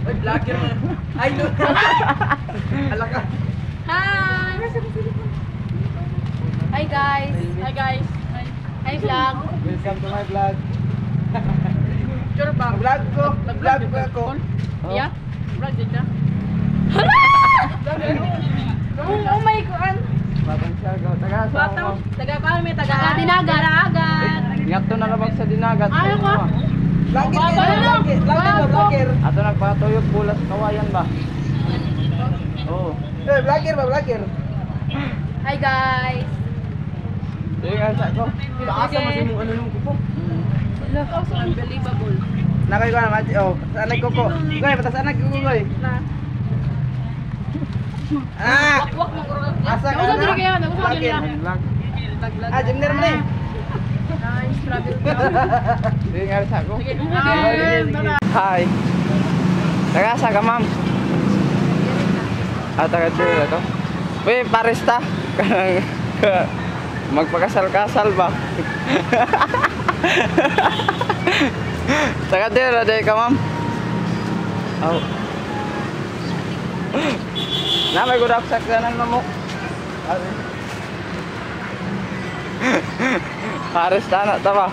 Ay, vlogger mo. Ay, no. Alaka. Hi! Hi guys! Hi guys! Hi vlog! Welcome to my vlog. Sure ba? Vlog ko. Vlog ko ako. Yeah? Vlog din ka? Hala! Oh my God! Batang Siargao. Taga sa Batang, taga paano may taga? Dinagat! Ingat to na labag sa dinagat. Ayaw ko! Vlogger. Ato nagpatuyog bulas kawayan ba? Oo. Eh, vlogger ba? Vlogger. Hi guys! Sige nga sa ko. Taasa mo si mong ano nung kupo. Unbelievable. Nakay ko na mati. Oh, sanay ko ko. Goy, patas anak ko goy. Na. Ah! Wak mo ko. Asa ka Nauso na? diri kayo, nauso diri Vlogger. na. Ah, Jimner mo na eh. Nice, travel ko. Sige nga sa ko. Sige, bye-bye. Hi. Taga sa ka, ma'am? Taga dito to. Uy, parista. Magpakasal-kasal ba? Taga dito, day ka, ma'am? Oh. Na may good upsak kanan mo. Parista na ta ba?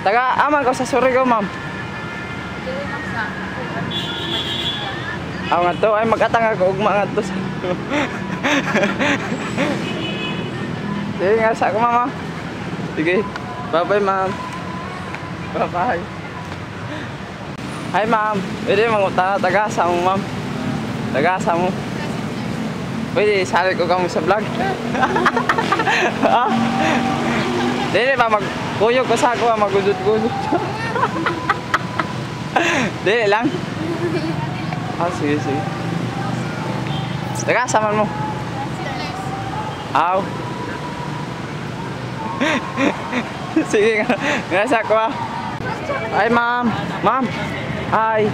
Taga aman ko sa Surigao, ma'am. Aw nga to ay mag-atang ako ug mga to. Sige nga sa ko, mama. Sige. Bye-bye, ma'am. Bye-bye. Hi, ma'am. Pwede mangutana taga-asa mo, ma'am. Taga-asa mo. Pwede sali ko kamo sa vlog. Ha? Dili ba magkuyog ko sa ako, magudot-gudot. Dili lang. Ah, sige, sige. Taga-asa man mo. Aw. Sige nga. Nga sa ko, ah. Ay, ma'am. Ma'am. Hi.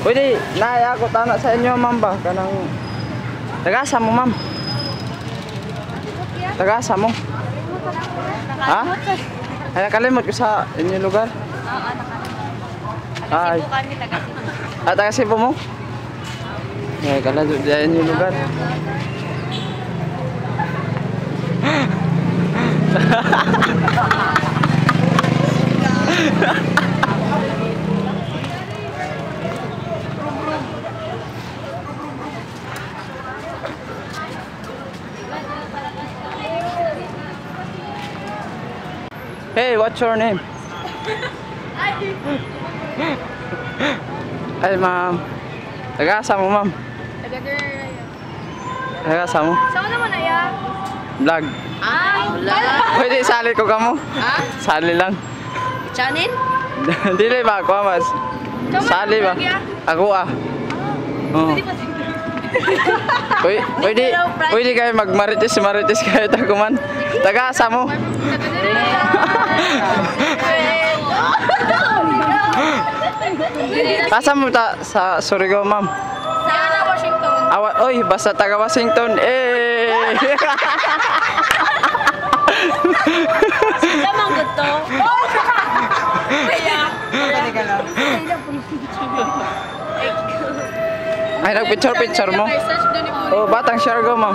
Pwede, naaya ko tana sa inyo, ma'am ba? Kanang... Taga-asa mo, ma'am. Taga-asa mo. Ha? Ay, nakalimot ko sa inyong lugar. Oo, Ay. Cebu kami, taga Cebu. Ah, taga Cebu mo? Ay, kalado dyan inyong lugar. Hey, what's your name? Ay, ma'am. Taga-asa mo, ma'am? Taga-asa mo? Saan naman na ya? Vlog. Wala. Pwede sali ko kamo? Ha? Sali lang. Channel? Dili ba ako, mas? Sali ba? Ako ah. Oh. Pwede kayo magmaritis kayo taguman. Taga-asa mo? Asa mo ta sa Surigao, ma'am? Sa Washington. Oy, basta taga Washington. Eh. Sila mang gusto. Ay, nag-picture mo? Oh, Batang Siargao, ma'am.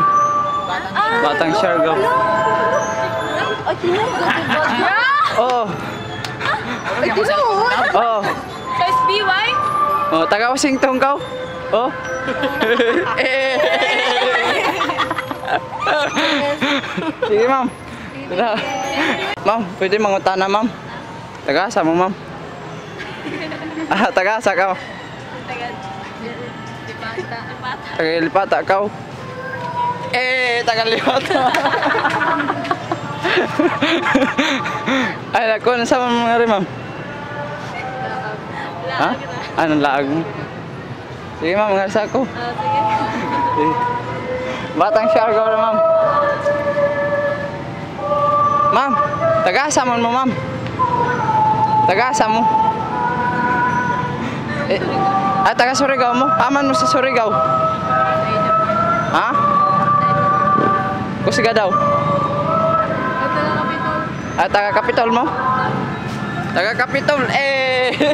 Batang Siargao. Ay, tinong. Oh. Ay, tinong. Oh. Sa SBY? Oh, taga Washington ka? Oh. Eh. Sige, ma'am. Ma'am, pwede mangutana, ma'am. Taga-asa mo, ma'am? Ah, taga-asa ka? Taga-Lipata ka? Eh, taga-Lipata. Ay, naku, nasa mga rin, ma'am? Ha? Anong laag mo? Sige, ma'am, ngarasa ako. Sige. Batang Siargao na, ma'am. Ma'am, taga-asa mo, ma'am. Taga-asa mo. Eh, taga Surigao mo? Aman mo sa Surigao? Ha? Kusiga daw? Taga Kapitol mo? Taga Kapitol, eh!